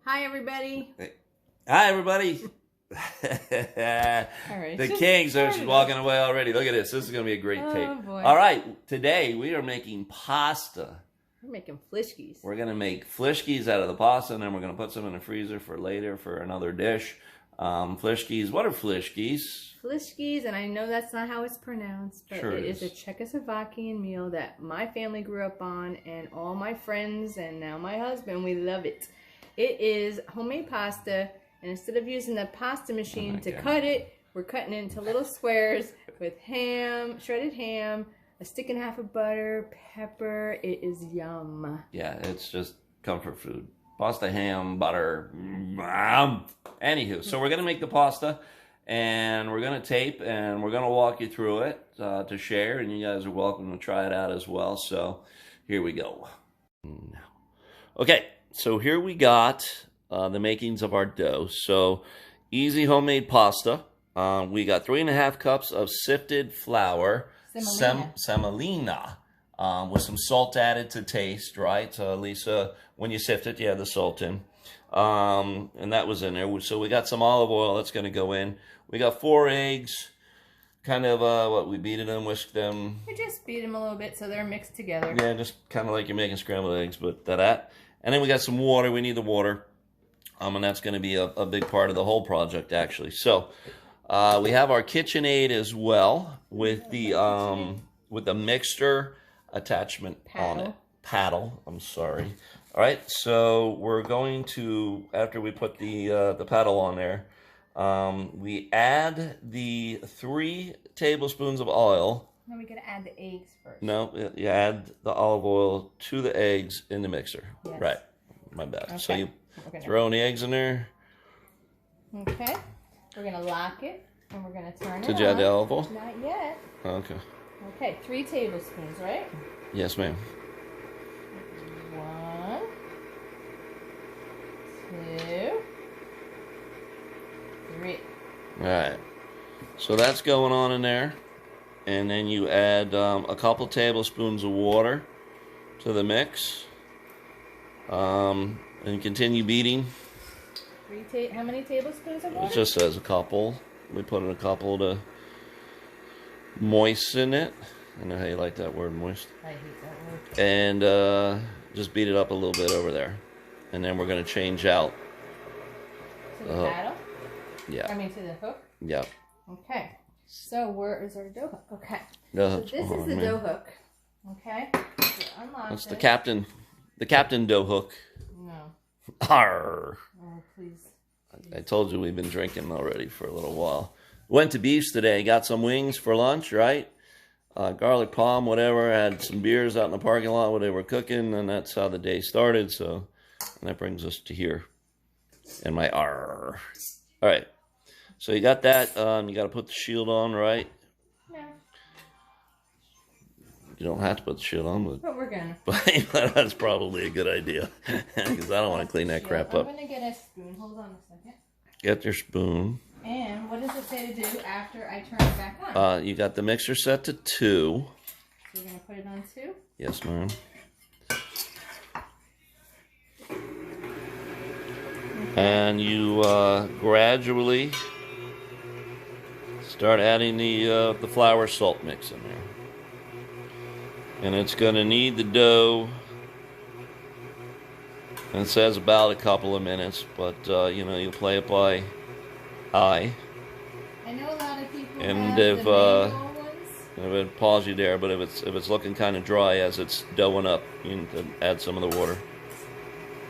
Hi, everybody. Hi, everybody. All right. The Kings are walking away already. Look at this. This is going to be a great tape. Boy. All right. Today we are making pasta. We're making flishkies. We're going to make flishkies out of the pasta, and then we're going to put some in the freezer for later for another dish. Flishkies. What are flishkies? Flishkies, and I know that's not how it's pronounced, but Sure it is a Czechoslovakian meal that my family grew up on, and all my friends and now my husband, we love it. It is homemade pasta, and instead of using the pasta machine to cut it, we're cutting it into little squares with ham, shredded ham, a stick and a half of butter, pepper. It is yum. Yeah, it's just comfort food. Pasta, ham, butter. Anywho, so we're going to make the pasta, and we're going to tape, and we're going to walk you through it to share, and you guys are welcome to try it out as well. So here we go. Okay, so here we got the makings of our dough. So easy homemade pasta. We got 3.5 cups of sifted flour, semolina, with some salt added to taste, right? Lisa, when you sift it, you add the salt in. And that was in there. So we got some olive oil that's going to go in. We got 4 eggs. Kind of we beat them, whisked them. We just beat them a little bit so they're mixed together. Yeah, just kind of like you're making scrambled eggs, but that. And then we got some water. We need the water. And that's going to be a big part of the whole project, actually. So we have our KitchenAid as well with the mixer attachment on it. Paddle. I'm sorry. All right. So we're going to, after we put the paddle on there, we add the 3 tablespoons of oil. No, we gotta add the eggs first. No, you add the olive oil to the eggs in the mixer. Yes. Right. My bad. Okay. So you throw in the eggs in there. Okay. We're going to lock it, and we're going to turn it on. Did you add the olive oil? Not yet. Okay. Okay, 3 tablespoons, right? Yes, ma'am. 1, 2, 3. All right. So that's going on in there. And then you add a couple tablespoons of water to the mix. And continue beating. How many tablespoons of water? It just says a couple. We put in a couple to moisten it. I know how you like that word, moist. I hate that word. And just beat it up a little bit over there. And then we're going to change out. To the paddle? Yeah. I mean to the hook? Yeah. Okay. So where is our dough hook? Okay. So this is the dough hook. Okay. So unlock That's it. the captain dough hook. No. Arr. Oh, please. I told you we've been drinking already for a little while. Went to Beef's today. Got some wings for lunch, right? Garlic palm, whatever. Had some beers out in the parking lot where they were cooking, and that's how the day started. So, and that brings us to here. And my arr. All right. So you got that. You got to put the shield on, right? No. You don't have to put the shield on, But we're gonna. but that's probably a good idea because I don't want to clean that crap up. I'm gonna get a spoon. Hold on a second. Get your spoon. And what does it say to do after I turn it back on? You got the mixer set to 2. So we're gonna put it on 2. Yes, ma'am. And you gradually start adding the flour salt mix in there. And it's going to knead the dough. And it says about a couple of minutes, but you play it by eye. I know a lot of people And have if the manual ones. I would pause you there, but if it's looking kind of dry as it's doughing up, you need to add some of the water.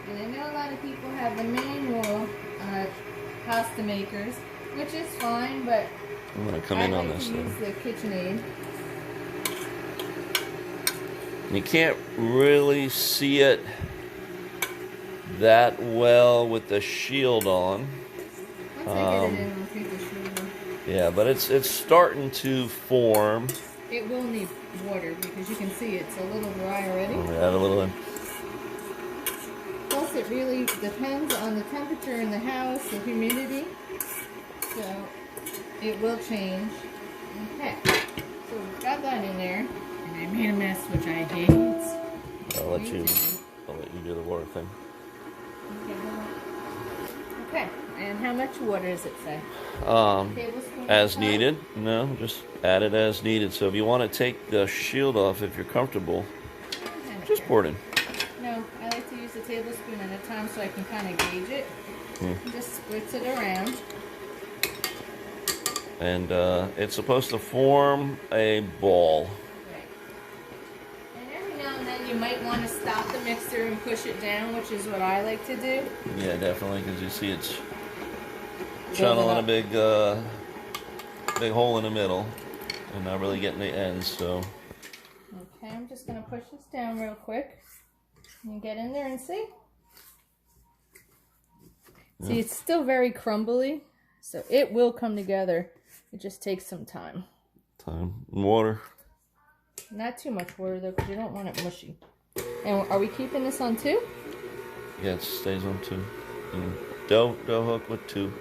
And I know a lot of people have the manual pasta makers, which is fine, but I'm going to come in on this use thing. the KitchenAid. You can't really see it that well with the shield on. Once I get it in, I'll take the shield off. Yeah, but it's starting to form. It will need water because you can see it's a little dry already. Add a little in. Plus, it really depends on the temperature in the house, the humidity. So, it will change. Okay. So, we've got that in there. And I made a mess, which I hate. I'll let you do the water thing. Okay, Okay, and how much water does it say? Tablespoon As of needed. No, just add it as needed. So if you want to take the shield off, if you're comfortable, just pour it in. No, I like to use a tablespoon at a time so I can kind of gauge it. Just spritz it around. And it's supposed to form a ball. Right. And every now and then you might want to stop the mixer and push it down, which is what I like to do. Yeah, definitely, because you see it's channeling a big, big hole in the middle, and not really getting the ends. So. Okay, I'm just gonna push this down real quick. And get in there and see. Yeah. See, it's still very crumbly, so it will come together. It just takes some time. Time and water. Not too much water though, because you don't want it mushy. And are we keeping this on 2? Yeah, it stays on 2. And dough hook with 2.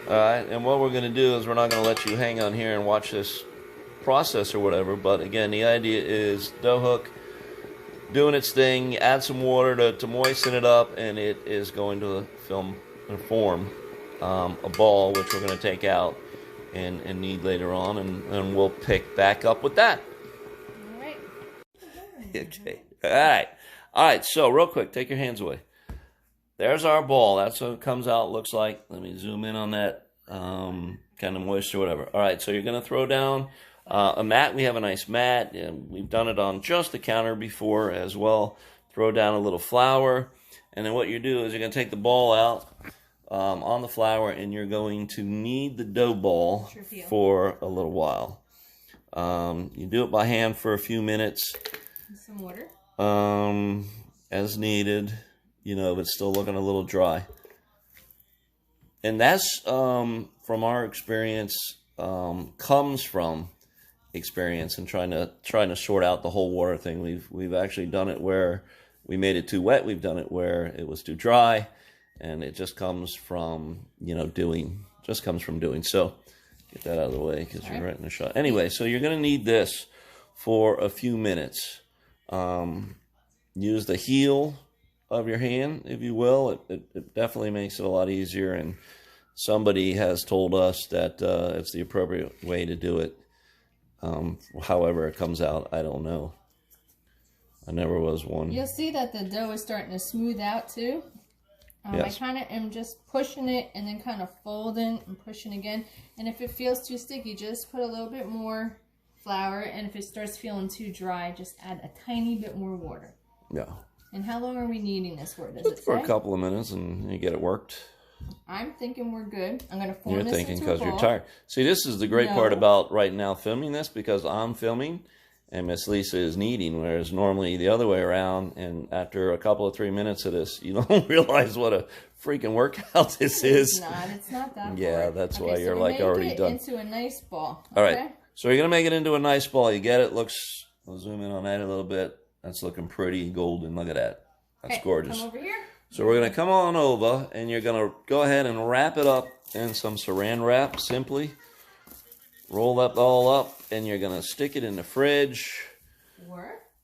Alright, and what we're going to do is we're not going to let you hang on here and watch this process or whatever, but again, the idea is dough hook doing its thing, add some water to moisten it up, and it is going to form a ball, which we're going to take out and knead later on, and we'll pick back up with that. All right. Okay. All right, so real quick, take your hands away. There's our ball. That's what it comes out, looks like. Let me zoom in on that kind of moisture, whatever. All right, so you're going to throw down a mat. We have a nice mat, and we've done it on just the counter before as well. Throw down a little flour, and then what you do is you're going to take the ball out on the flour, and you're going to knead the dough ball for a little while. You do it by hand for a few minutes. Some water. As needed. You know, if it's still looking a little dry. And that's, from our experience, comes from experience and trying to sort out the whole water thing. We've actually done it where we made it too wet. We've done it where it was too dry. And it just comes from, doing. So, get that out of the way because you're right in the shot. Anyway, so you're going to need this for a few minutes. Use the heel of your hand, if you will. It definitely makes it a lot easier, and somebody has told us that it's the appropriate way to do it. However it comes out, I don't know. I never was one. You'll see that the dough is starting to smooth out too. Yes. I kind of am just pushing it and then kind of folding and pushing again. And if it feels too sticky, just put a little bit more flour. And if it starts feeling too dry, just add a tiny bit more water. Yeah. And how long are we kneading this for? Does it say? For a couple of minutes, and you get it worked. I'm thinking we're good. I'm going to form You're this thinking into because a ball. you're tired. See, this is the great part about right now filming this, because I'm filming and Miss Lisa is kneading, whereas normally the other way around, and after a couple of 3 minutes of this, you don't realize what a freaking workout this is. It's not that Yeah, hard. that's Okay, why so you're we like already make it done. into a nice ball. All right, so you're going to make it into a nice ball. You get it? I'll zoom in on that a little bit. That's looking pretty golden. Look at that. That's gorgeous. Come over here. So we're going to come on over, and you're going to go ahead and wrap it up in some saran wrap, simply. Roll that all up, and you're going to stick it in the fridge,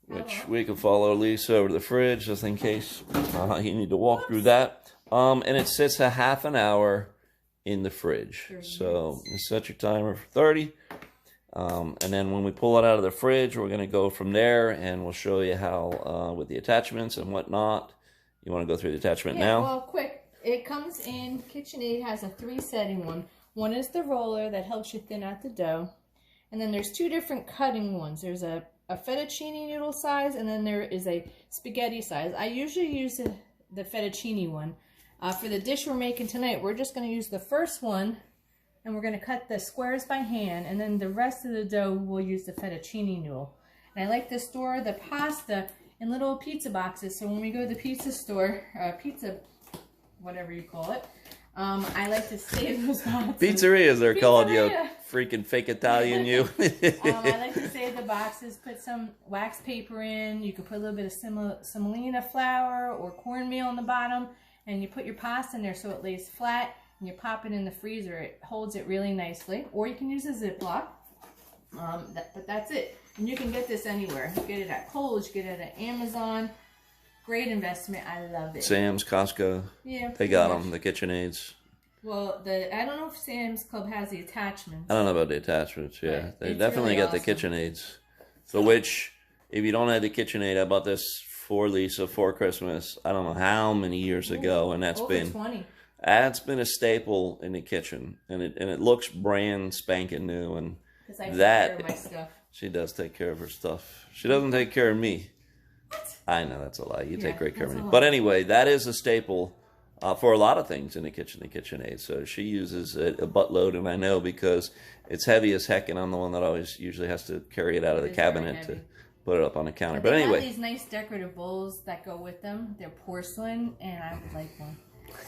which we can follow Lisa over to the fridge just in case you need to walk through that. And it sits a half an hour in the fridge. So you set your timer for 30. And then when we pull it out of the fridge, we're going to go from there, and we'll show you how with the attachments and whatnot. You want to go through the attachment now? Well, quick. It comes in, KitchenAid has a 3-setting one. One is the roller that helps you thin out the dough. And then there's 2 different cutting ones. There's a fettuccine noodle size, and then there is a spaghetti size. I usually use the fettuccine one. For the dish we're making tonight, we're just going to use the first one, and we're going to cut the squares by hand, and then the rest of the dough we'll use the fettuccine noodle. And I like to store the pasta in little pizza boxes, so when we go to the pizza store, pizza, whatever you call it, I like to save those boxes. Pizzerias, they're called, you freaking fake Italian, you. I like to save the boxes, put some wax paper in. You can put a little bit of semolina flour or cornmeal on the bottom, and you put your pasta in there so it lays flat, and you pop it in the freezer. It holds it really nicely. Or you can use a Ziploc, but that's it. And you can get this anywhere. You get it at Kohl's, you get it at Amazon. Great investment. I love it. Sam's, Costco. Yeah. They got them, the KitchenAids. Well, I don't know if Sam's Club has the attachments. I don't know about the attachments, yeah. But They it's definitely really got the awesome. KitchenAids. For which, if you don't have the KitchenAid, I bought this for Lisa for Christmas. I don't know how many years ago, and Over 20. that's been a staple in the kitchen, and it looks brand spanking new. And Because I take that care of my stuff. she does take care of her stuff. She doesn't take care of me. What? I know that's a lie. You take great care of that's me. a lie. But anyway, that is a staple for a lot of things in the kitchen, the KitchenAid. So she uses it a buttload, and I know because it's heavy as heck, and I'm the one that always usually has to carry it out of the It is very cabinet heavy. to put it up on the counter. But But they anyway, have these nice decorative bowls that go with them. They're porcelain, and I would like one.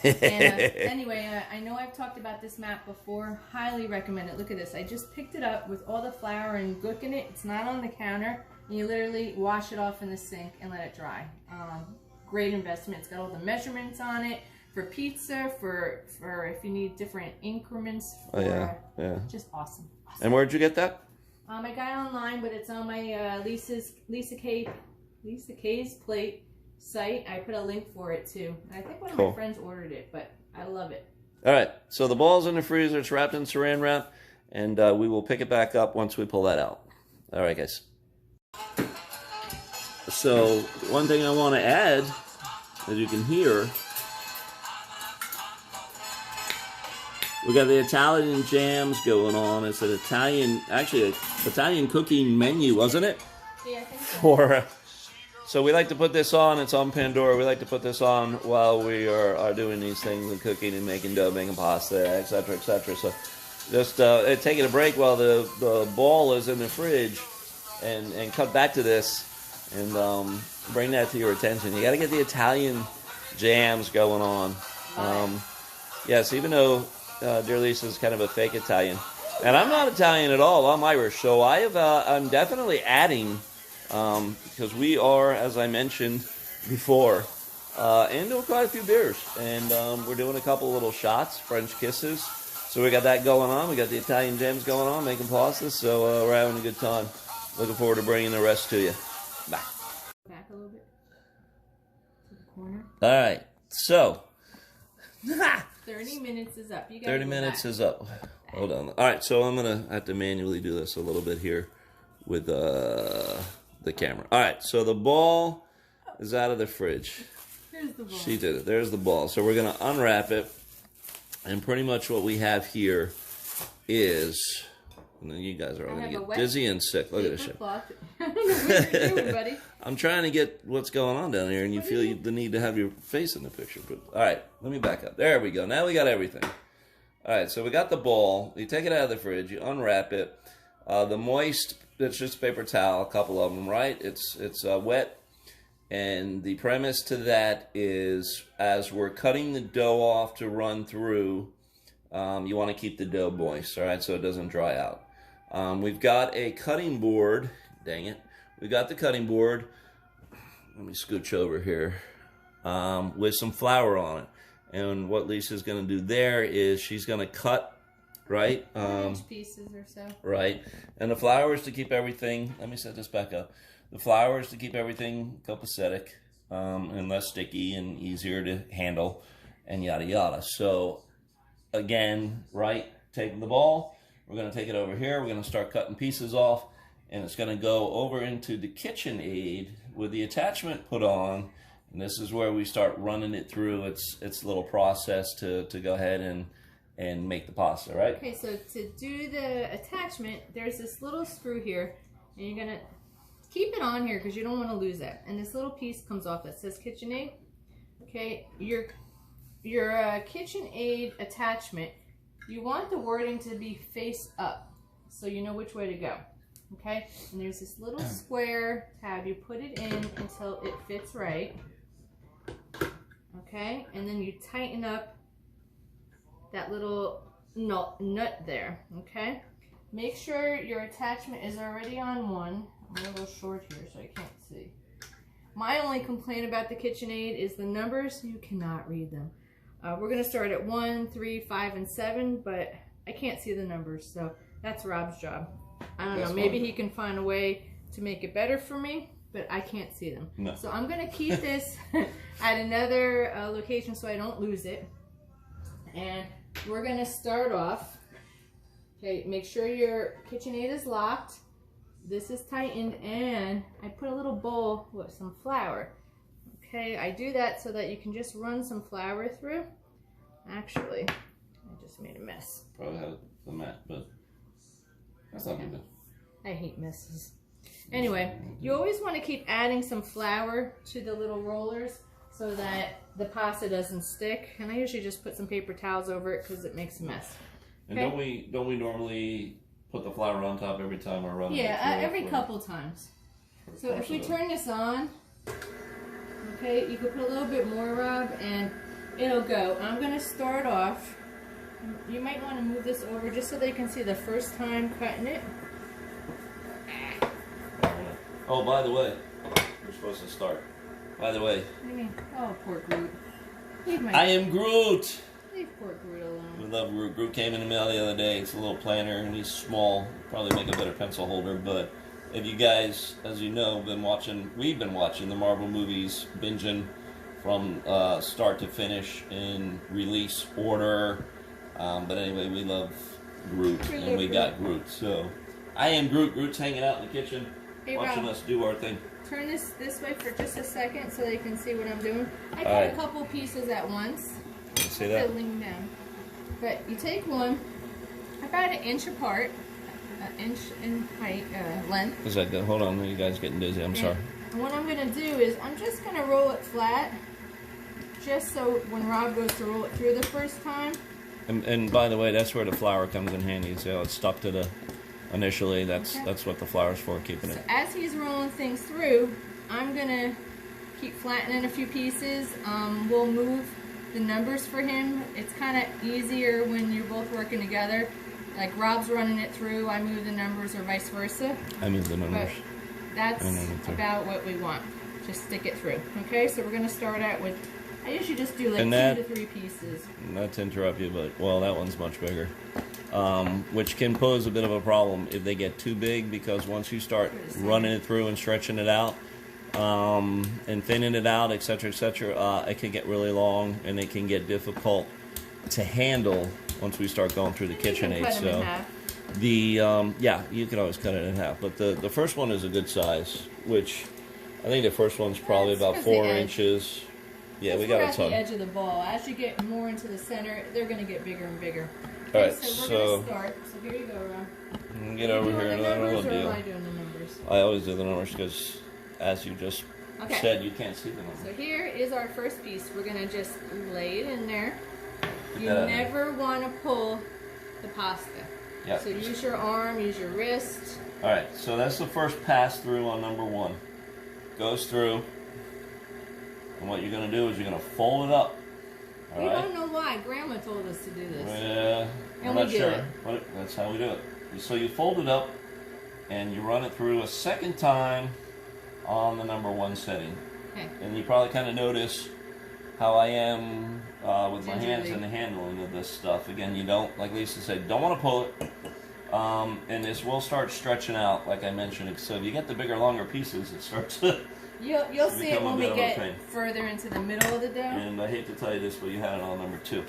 And anyway, I know I've talked about this mat before. Highly recommend it. Look at this. I just picked it up with all the flour and gook in it. It's not on the counter. And you literally wash it off in the sink and let it dry. Great investment. It's got all the measurements on it for pizza, for if you need different increments. For, yeah. Just awesome. And where'd you get that? I got it online, but it's on my Lisa K's Plate site. I put a link for it too. And I think one of my friends ordered it, but I love it. All right, so the ball's in the freezer. It's wrapped in saran wrap, and we will pick it back up once we pull that out. All right, guys. So one thing I want to add, as you can hear, we got the Italian jams going on. It's an Italian cooking menu, wasn't it? Yeah, I think so. So we like to put this on. It's on Pandora. We like to put this on while we are doing these things and cooking and making dough, making pasta, etc., etc. So just taking a break while the ball is in the fridge, and cut back to this and bring that to your attention. You got to get the Italian jams going on. Yes, even though dear Lisa is kind of a fake Italian, and I'm not Italian at all. I'm Irish, so I'm definitely adding. Because we are, as I mentioned before, into quite a few beers, and we're doing a couple little shots, French kisses. So we got that going on. We got the Italian jams going on, making pasta. So we're having a good time. Looking forward to bringing the rest to you. Bye. Back a little bit to the corner. All right. So 30 minutes is up. You got 30 minutes is up. Hold on. All right. So I'm gonna have to manually do this a little bit here with the camera. All right, so the ball is out of the fridge. Here's the ball. She did it. There's the ball. So we're going to unwrap it, and pretty much what we have here is, and then you guys are all going to get dizzy and sick. Look at this shit. I don't know what you're doing, buddy. I'm trying to get what's going on down here, and you feel the need to have your face in the picture. But all right, let me back up. There we go. Now we got everything. All right, so we got the ball. You take it out of the fridge. You unwrap it. The moist, it's just paper towel, a couple of them, right? It's wet, and the premise to that is as we're cutting the dough off to run through, you want to keep the dough moist, all right, so it doesn't dry out. We've got a cutting board. Dang it. We got the cutting board. Let me scooch over here with some flour on it. And what Lisa's going to do there is she's going to cut, right? 2-inch pieces or so. Right. And the flour is to keep everything, let me set this back up. The flour is to keep everything copacetic and less sticky and easier to handle and yada yada. So again, right, taking the ball, we're going to take it over here. We're going to start cutting pieces off, and it's going to go over into the KitchenAid with the attachment put on. And this is where we start running it through its little process to go ahead and make the pasta, right? Okay, so to do the attachment, there's this little screw here, and you're gonna keep it on here because you don't want to lose that. And this little piece comes off that says KitchenAid. Okay, your KitchenAid attachment, you want the wording to be face up, so you know which way to go. Okay, and there's this little square tab. You put it in until it fits right. Okay, and then you tighten up that little nut there. Okay, make sure your attachment is already on one. I'm a little short here so I can't see. My only complaint about the KitchenAid is the numbers. You cannot read them. We're gonna start at 1, 3, 5, and 7, but I can't see the numbers, so that's Rob's job. I don't know, maybe he can find a way to make it better for me. but I can't see them. No. So I'm gonna keep this at another location so I don't lose it. And we're gonna start off. Okay, make sure your KitchenAid is locked. This is tightened, and I put a little bowl with some flour. Okay, I do that so that you can just run some flour through. Actually, I just made a mess. Probably had the mat, but that's not good. I hate messes. Anyway, you always want to keep adding some flour to the little rollers so that the pasta doesn't stick. And I usually just put some paper towels over it because it makes a mess. And okay? don't we normally put the flour on top every time we're running? Yeah, every couple times. So if we turn this on, okay, you can put a little bit more, Rob, and it'll go. I'm gonna start off. You might want to move this over just so they can see the first time cutting it. Oh, by the way, we're supposed to start. By the way. What do you mean? Oh, poor Groot. I am Groot. Leave poor Groot alone. We love Groot. Groot came in the mail the other day. It's a little planner, and he's small. Probably make a better pencil holder. But if you guys, as you know, we've been watching the Marvel movies, binging from start to finish in release order. But anyway, we love Groot, and we got Groot. So I am Groot. Groot's hanging out in the kitchen, watching us do our thing. Turn this way for just a second so they can see what I'm doing. I cut a couple pieces at once. See that? Lean down. But you take one, about an inch apart, an inch in height, length. Is that good? Hold on, you guys getting dizzy. I'm sorry. And what I'm gonna do is I'm just gonna roll it flat, just so when Rob goes to roll it through the first time. And by the way, that's where the flour comes in handy. So it's stuck to the initially. That's what the flour's for, keeping it. So as he's rolling things through, I'm gonna keep flattening a few pieces. We'll move the numbers for him. It's kind of easier when you're both working together. Like Rob's running it through, I move the numbers, or vice versa. I move the numbers. But that's about what we want. Just stick it through. Okay, so we're gonna start out with. I usually just do like 2 to 3 pieces. Not to interrupt you, but well, that one's much bigger, which can pose a bit of a problem if they get too big, because once you start running it through and stretching it out, and thinning it out, etc., it can get really long, and it can get difficult to handle once we start going through the KitchenAid. So you can always cut it in half. But the first one is a good size, which I think the first one's probably about 4 inches. Yeah, we got a ton. The edge of the ball. As you get more into the center, they're going to get bigger and bigger. All right, so we're going to start. So here you go, Ron. Get over here and let her deal. Am I doing the numbers? I always do the numbers because, as you just said, you can't see the numbers. So here is our first piece. We're going to just lay it in there. You never want to pull the pasta. Yep. So use your arm, use your wrist. All right, so that's the first pass through on number 1. Goes through. And what you're going to do is you're going to fold it up. All right? Don't know why. Grandma told us to do this. Yeah, I'm not sure. But that's how we do it. So you fold it up, and you run it through a second time on the number 1 setting. Okay. And you probably kind of notice how I am with my hands and the handling of this stuff. Again, you don't, like Lisa said, don't want to pull it. And this will start stretching out, like I mentioned. So if you get the bigger, longer pieces, it starts to... You'll see it when we get further into the middle of the dough. And I hate to tell you this, but you had it on number 2.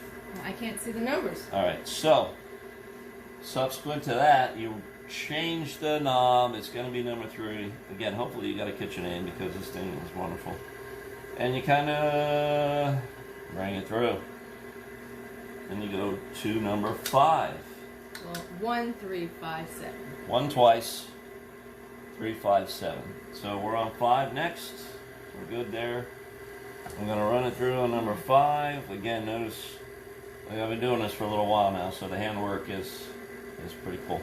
I can't see the numbers. All right, so subsequent to that, you change the knob. It's going to be number 3. Again, hopefully you got a KitchenAid because this thing is wonderful. And you kind of bring it through. And you go to number 5. Well, 1, 3, 5, 7. 1 twice. 3, 5, 7. So we're on 5 next. We're good there. I'm going to run it through on number 5. Again, notice I've been doing this for a little while now, so the handwork is pretty cool.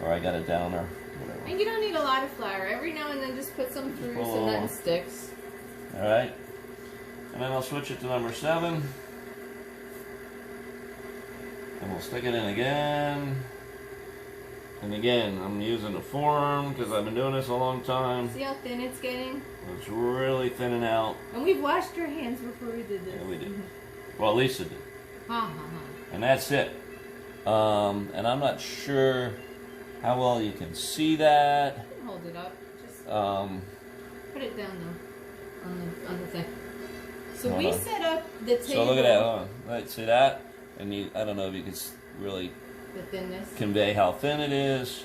Or I got it down or whatever. And you don't need a lot of flour. Every now and then just put some through so nothing sticks. Alright. And then I'll switch it to number 7. And we'll stick it in again. And again, I'm using a form because I've been doing this a long time. See how thin it's getting? It's really thinning out. And we've washed our hands before we did this. Yeah, we did. Well, Lisa did. Ha ha ha. And that's it. And I'm not sure how well you can see that. Hold it up. Just... put it down though on the thing. So Hold we on. set up the table. So look at that. Hold on. Right, see that? And I don't know if you can really The thinness. convey how thin it is.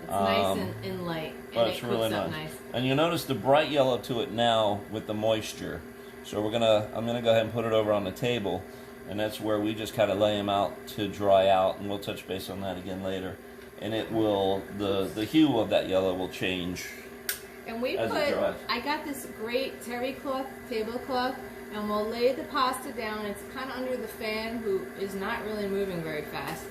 It's nice and light, But and it's it really cooks up nice. nice. And you'll notice the bright yellow to it now with the moisture. So I'm gonna go ahead and put it over on the table, and that's where we just kind of lay them out to dry out, and we'll touch base on that again later. And it will, the hue of that yellow will change. And we as it dries. I got this great terry cloth, tablecloth, and we'll lay the pasta down. It's kind of under the fan, who is not really moving very fast.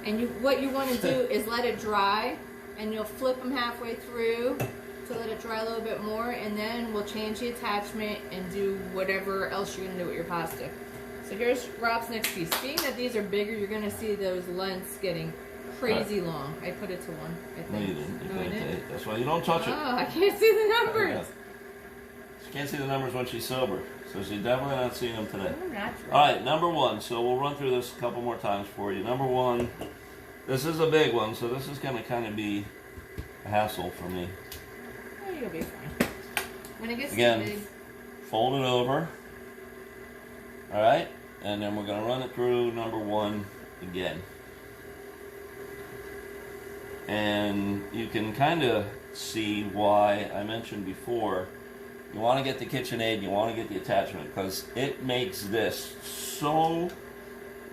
And what you want to do is let it dry, and you'll flip them halfway through to let it dry a little bit more, and then we'll change the attachment and do whatever else you're going to do with your pasta. So here's Rob's next piece. Being that these are bigger, you're going to see those lengths getting crazy long. I put it to 1, I think. No, you didn't. You No, put I it to didn't. 8. That's why you don't touch it. Oh, I can't see the numbers. She can't see the numbers when she's sober, so she's definitely not seeing them today. I'm natural. All right, number 1. So we'll run through this a couple more times for you. Number 1, this is a big one, so this is going to kind of be a hassle for me. Oh, you'll be fine. When it gets Again, too big, fold it over. All right, and then we're going to run it through number 1 again. And you can kind of see why I mentioned before, you want to get the KitchenAid, you want to get the attachment, because it makes this so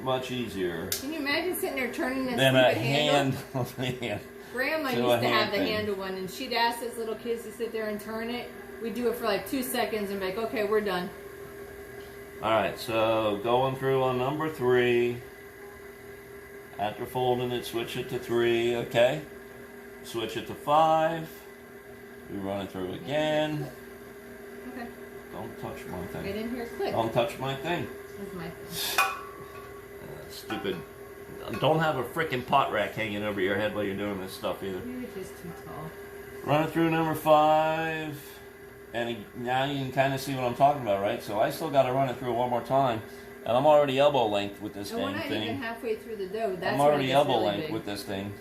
much easier can you imagine sitting there turning this than a stupid handle? hand. Grandma to used a to have hand the thing. handle one, and she'd ask us little kids to sit there and turn it. We'd do it for like 2 seconds and be like, okay, we're done. All right, so going through on number 3. After folding it, switch it to 3, okay? Switch it to 5. We run it through again. Okay. Don't touch my I thing. didn't hear a click. Don't touch my thing. That's my thing. Stupid. Don't have a freaking pot rack hanging over your head while you're doing this stuff either. You're just too tall. Run it through number 5. And now you can kind of see what I'm talking about, right? So I still got to run it through one more time. And I'm already elbow length with this And we're dang not thing. even halfway through the dough. That's I'm when it already gets elbow really length big. with this thing.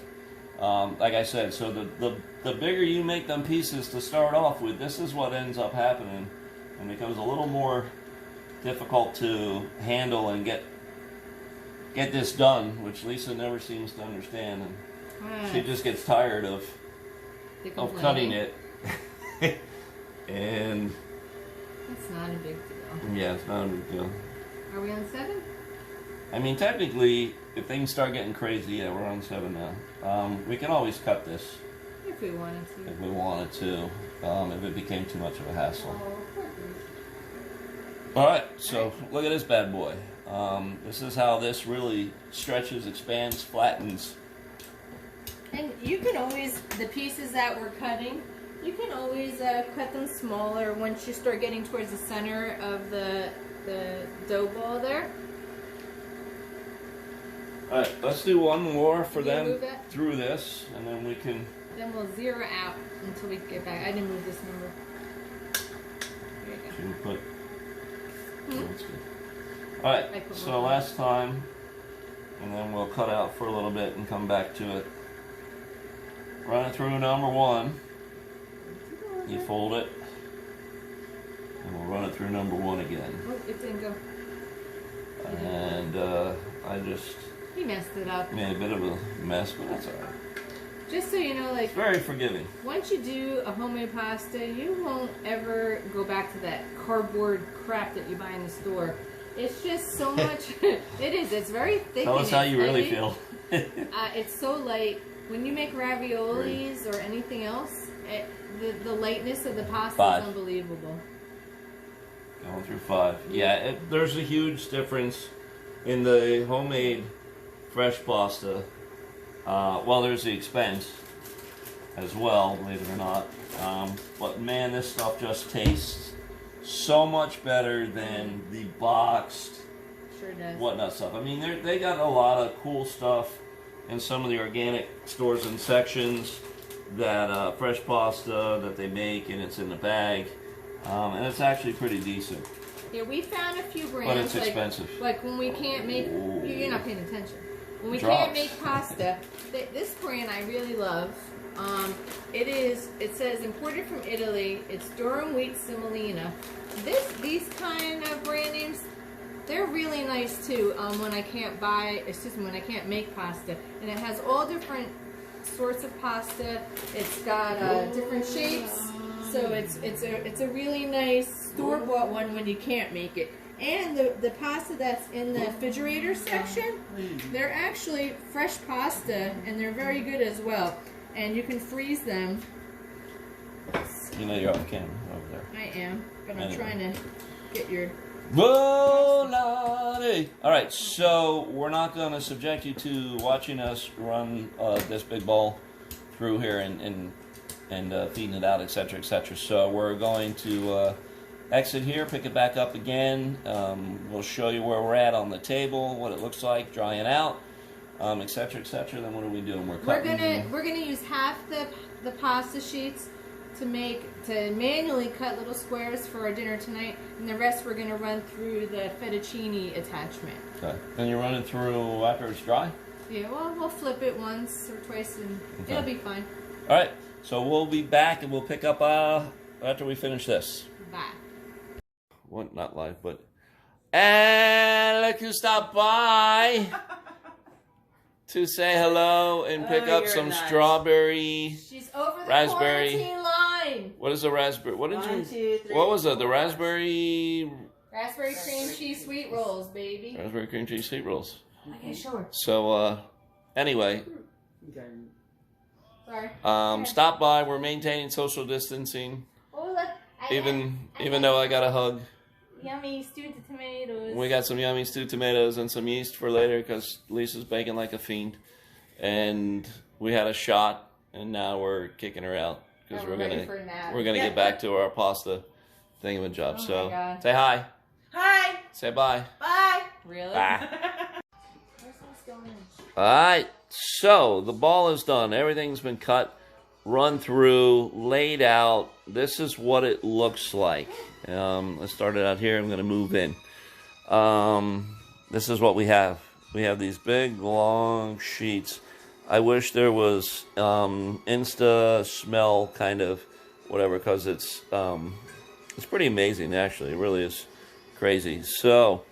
Like I said, so the bigger you make them pieces to start off with, this is what ends up happening, and becomes a little more difficult to handle and get this done, which Lisa never seems to understand, and Ah, she just gets tired of the cutting complaining. it. And It's not a big deal. yeah, it's not a big deal. Are we on 7? I mean, technically, if things start getting crazy, yeah, we're on 7 now. We can always cut this If we wanted to. if we wanted to, if it became too much of a hassle. All right, so look at this bad boy. This is how this really stretches, expands, flattens. And you can always, the pieces that we're cutting, you can always cut them smaller once you start getting towards the center of the dough ball there. All right, let's do one more for Can you them move that? through this, and then we can. Then we'll zero out until we get back. I didn't move this number. Here you go. Should we put? Hmm? That's good. All right, I put so one. last time, and then we'll cut out for a little bit and come back to it. Run it through number 1. You fold it, and we'll run it through number 1 again. Oh, it didn't go. And I just He messed it up. made a bit of a mess, but that's all right. Just so you know, like, It's very forgiving. once you do a homemade pasta, you won't ever go back to that cardboard crap that you buy in the store. It's just so much. It is. It's very thick. Tell and us how it's you really heavy. feel. It's so light. When you make raviolis or anything else, the lightness of the pasta 5. is unbelievable. Going through 5. Yeah, there's a huge difference in the homemade fresh pasta. Well, there's the expense as well, believe it or not. But man, this stuff just tastes so much better than the boxed Sure does. whatnot stuff. I mean, they got a lot of cool stuff in some of the organic stores and sections that fresh pasta that they make, and it's in the bag, and it's actually pretty decent. Yeah, we found a few brands. But it's expensive. Like when we can't make, you're not paying attention. When we Drops. can't make pasta, this brand I really love. It says imported from Italy. It's durum wheat semolina. These kind of brand names, they're really nice too. When I can't make pasta, and it has all different sorts of pasta. It's got different shapes, so it's a really nice store-bought one when you can't make it. And the pasta that's in the refrigerator section, they're actually fresh pasta, and they're very good as well. And you can freeze them. You know you're off camera over there. I am, but I'm trying to get your... Volare. All right, so we're not going to subject you to watching us run this big ball through here and feeding it out, etc., etc. So we're going to exit here, pick it back up again. We'll show you where we're at on the table, what it looks like drying out, etc., etc. Then what are we doing? We're gonna use half the pasta sheets to manually cut little squares for our dinner tonight, and the rest we're gonna run through the fettuccine attachment. Okay. And you run it through after it's dry? Yeah, well, we'll flip it once or twice, and it'll be fine. All right. So we'll be back, and we'll pick up after we finish this. Bye. What? Not live, but. And look who stopped by to say hello and pick up some strawberry. She's over the raspberry quarantine line. What is a raspberry? What did One, you? two, three, What was it? The four. raspberry. Raspberry cream cheese sweet rolls, baby. Raspberry cream cheese sweet rolls. Okay, sure. So anyway, Sorry. stop by. We're maintaining social distancing, Oh, look. even though I got a hug. Yummy stewed tomatoes. We got some yummy stewed tomatoes and some yeast for later because Lisa's baking like a fiend. And we had a shot, and now we're kicking her out because we're gonna get back to our pasta thingamajob. Oh so my God. say hi. Hi. Say bye. Bye. Really? Bye. Where's this going? All right. So the ball is done. Everything's been cut, run through, laid out. This is what it looks like. Let's start it out here. I'm going to move in. This is what we have. We have these big, long sheets. I wish there was Insta smell kind of whatever, because it's pretty amazing, actually. It really is crazy. So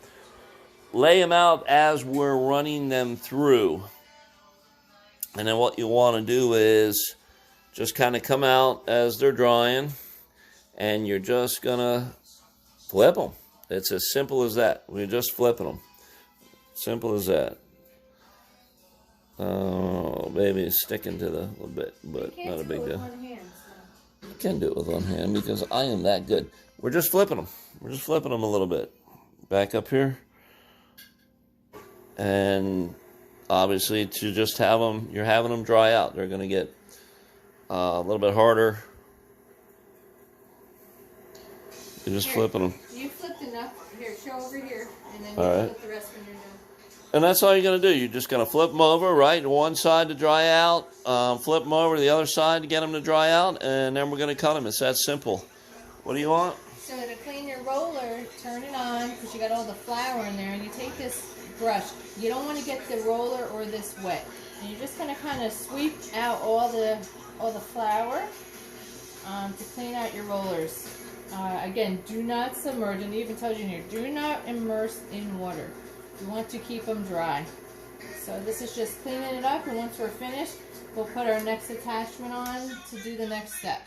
lay them out as we're running them through. And then what you want to do is just kind of come out as they're drying, and you're just going to flip them. It's as simple as that. We're just flipping them. Simple as that. Oh, maybe it's sticking to the little bit, but not a big deal. You can do it with one hand because I am that good. We're just flipping them. We're just flipping them a little bit. Back up here. And obviously to just have them, you're having them dry out. They're going to get a little bit harder. You're just flipping them. You flipped enough. Here, show over here, and then All flip the rest when you're done. And that's all you're going to do. You're just going to flip them over, right? One side to dry out, flip them over to the other side to get them to dry out, and then we're going to cut them. It's that simple. What do you want? So to clean your roller, turn it on, because you got all the flour in there, and you take this brush. You don't want to get the roller or this wet. And you're just going to kind of sweep out all the flour to clean out your rollers. Again, do not submerge, and it even tells you in here, do not immerse in water. You want to keep them dry. So this is just cleaning it up, and once we're finished, we'll put our next attachment on to do the next step.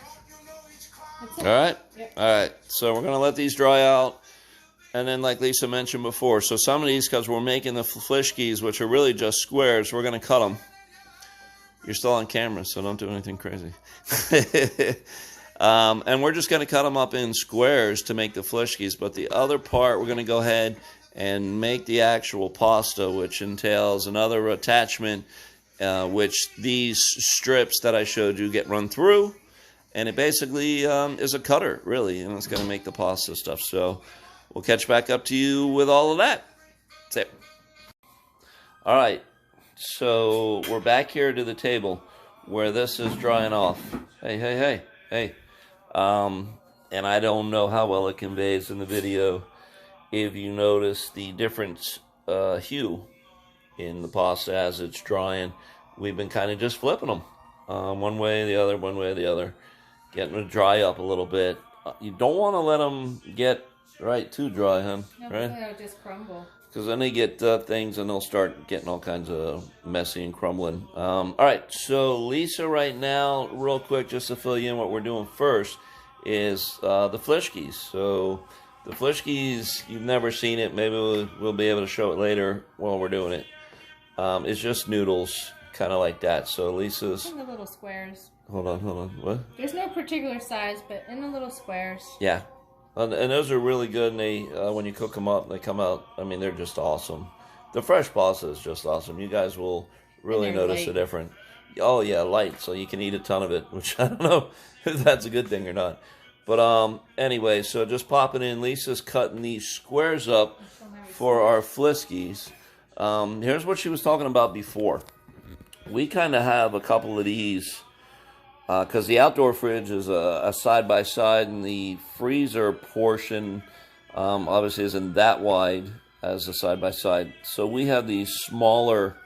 That's it. All right? Yep. All right. So we're going to let these dry out. And then, like Lisa mentioned before, so some of these, because we're making the flishkis, which are really just squares, we're going to cut them. You're still on camera, so don't do anything crazy. And we're just going to cut them up in squares to make the flishkis. But the other part, we're going to go ahead and make the actual pasta, which entails another attachment, which these strips that I showed you get run through. And it basically is a cutter, really, and it's going to make the pasta stuff. So we'll catch back up to you with all of that. That's it. All right, so we're back here to the table where this is drying off. Hey. And I don't know how well it conveys in the video if you notice the different hue in the pasta as it's drying. We've been kind of just flipping them. one way or the other, one way or the other. Getting them to dry up a little bit. You don't want to let them get too dry, huh? No, right? they'll just crumble. Because then they get things and they'll start getting all kinds of messy and crumbling. All right, so Lisa, right now, real quick, just to fill you in, what we're doing first is the Flischkis. So the Flischkis, you've never seen it. Maybe we'll be able to show it later while we're doing it. It's just noodles, kind of like that. So Lisa's... In the little squares. Hold on. What? There's no particular size, but in the little squares. Yeah. And those are really good, and they when you cook them up, they come out, I mean, they're just awesome. The fresh pasta is just awesome. You guys will really notice the difference. Oh, yeah, light, so you can eat a ton of it, which I don't know if that's a good thing or not. But anyway, so just pop it in. Lisa's cutting these squares up for our Flischkis. Here's what she was talking about before. We kind of have a couple of these, because the outdoor fridge is a side-by-side, and the freezer portion obviously isn't that wide as a side-by-side. So we have these smaller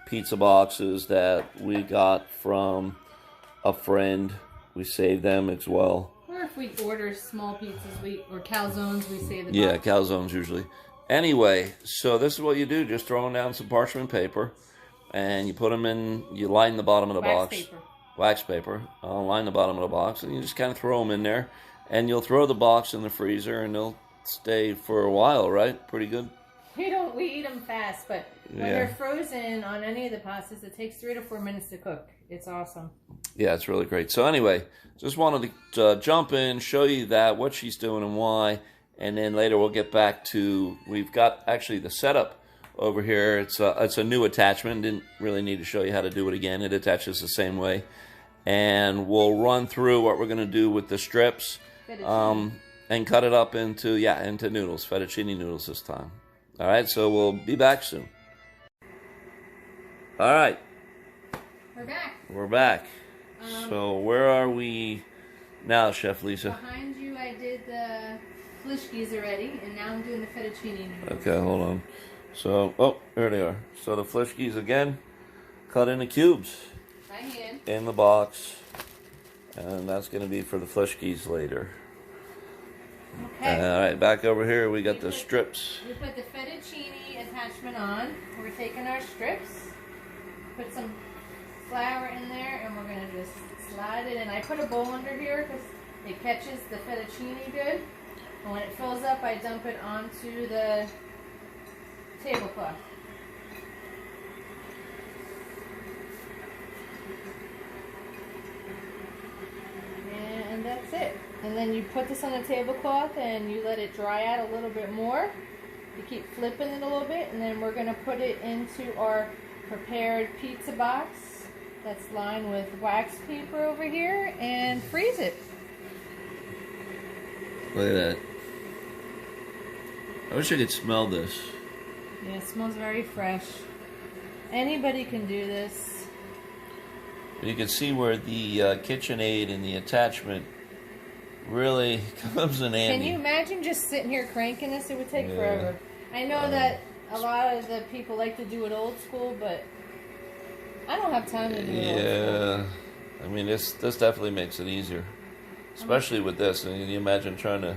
pizza boxes that we got from a friend. We saved them as well. Or if we order small pizzas, or calzones, we save the box. Yeah, calzones usually. Anyway, so this is what you do. Just throw down some parchment paper, and you put them in, you line the bottom of the box. Wax paper. Line the bottom of the box, and you just kind of throw them in there, and you'll throw the box in the freezer, and they'll stay for a while, right? Pretty good. We eat them fast, but when they're frozen on any of the pastas, it takes 3 to 4 minutes to cook. It's awesome. Yeah, it's really great. So anyway, just wanted to jump in, show you that, what she's doing and why, and then later we'll get back to, we've got actually the setup over here. It's a new attachment. Didn't really need to show you how to do it again. It attaches the same way. And we'll run through what we're going to do with the strips and cut it up into noodles, fettuccine noodles this time. All right, so we'll be back soon. All right. We're back. So where are we now, Chef Lisa? Behind you, I did the Flischkis already, and now I'm doing the fettuccine noodles. Okay, hold on. So, there they are. So the Flischkis, again, cut into cubes. By hand. In the box. And that's going to be for the Flischkis later. Okay. All right, back over here, we got the strips. We put the fettuccine attachment on. We're taking our strips, put some flour in there, and we're going to just slide it in. I put a bowl under here because it catches the fettuccine good. And when it fills up, I dump it onto the tablecloth. And that's it. And then you put this on the tablecloth and you let it dry out a little bit more. You keep flipping it a little bit, and then we're going to put it into our prepared pizza box that's lined with wax paper over here and freeze it. Look at that. I wish I could smell this. Yeah, it smells very fresh. Anybody can do this. You can see where the KitchenAid and the attachment really comes in handy. Can you imagine just sitting here cranking this? It would take forever. I know that a lot of the people like to do it old school, but I don't have time to do it old school. I mean, this definitely makes it easier. Especially with this. And you imagine trying to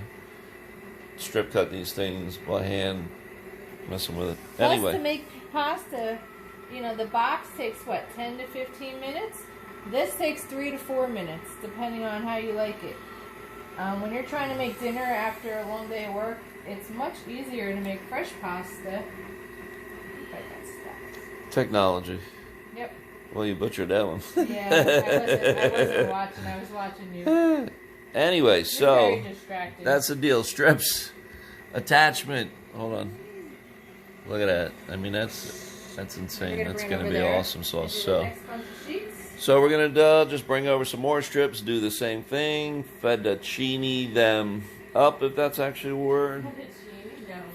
strip cut these things by hand, messing with it. Plus, anyway, to make pasta, you know, the box takes, what, 10 to 15 minutes? This takes 3 to 4 minutes, depending on how you like it. When you're trying to make dinner after a long day of work, it's much easier to make fresh pasta. Technology. Yep. Well, you butchered that one. Yeah, I wasn't watching. I was watching you. Anyway, so distracted. That's the deal. Strips, attachment. Hold on. Look at that. I mean, that's insane. That's going to be awesome sauce. So we're going to just bring over some more strips, do the same thing, fettuccine them up, if that's actually a word.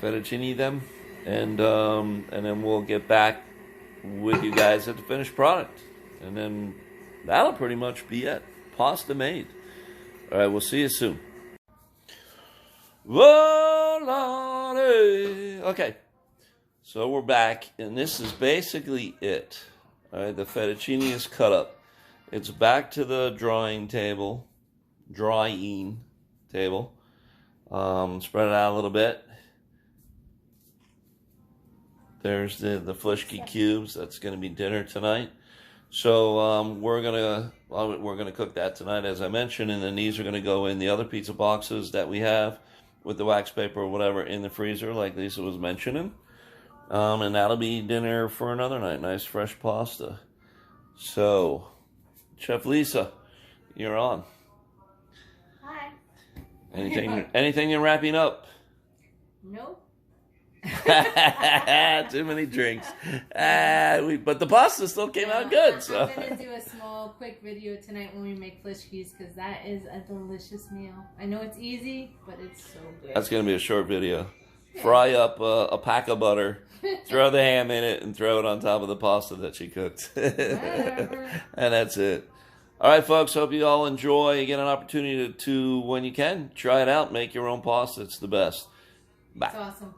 Fettuccine them. And then we'll get back with you guys at the finished product. And then that'll pretty much be it. Pasta made. All right, we'll see you soon. Okay, so we're back, and this is basically it. All right, the fettuccine is cut up. It's back to the drying table. Spread it out a little bit. There's the Flishki cubes. That's going to be dinner tonight. So we're gonna cook that tonight, as I mentioned, and then these are gonna go in the other pizza boxes that we have with the wax paper or whatever in the freezer, like Lisa was mentioning. And that'll be dinner for another night. Nice fresh pasta. So, Chef Lisa, you're on. Hi. Anything you're wrapping up? Nope. Too many drinks. But the pasta still came out good. So I'm gonna do a small, quick video tonight when we make Flishkis because that is a delicious meal. I know it's easy, but it's so good. That's gonna be a short video. Yeah. Fry up a pack of butter, throw the ham in it, and throw it on top of the pasta that she cooked. And that's it. All right, folks. Hope you all enjoy. You get an opportunity to, when you can, try it out. Make your own pasta. It's the best. Bye. It's awesome.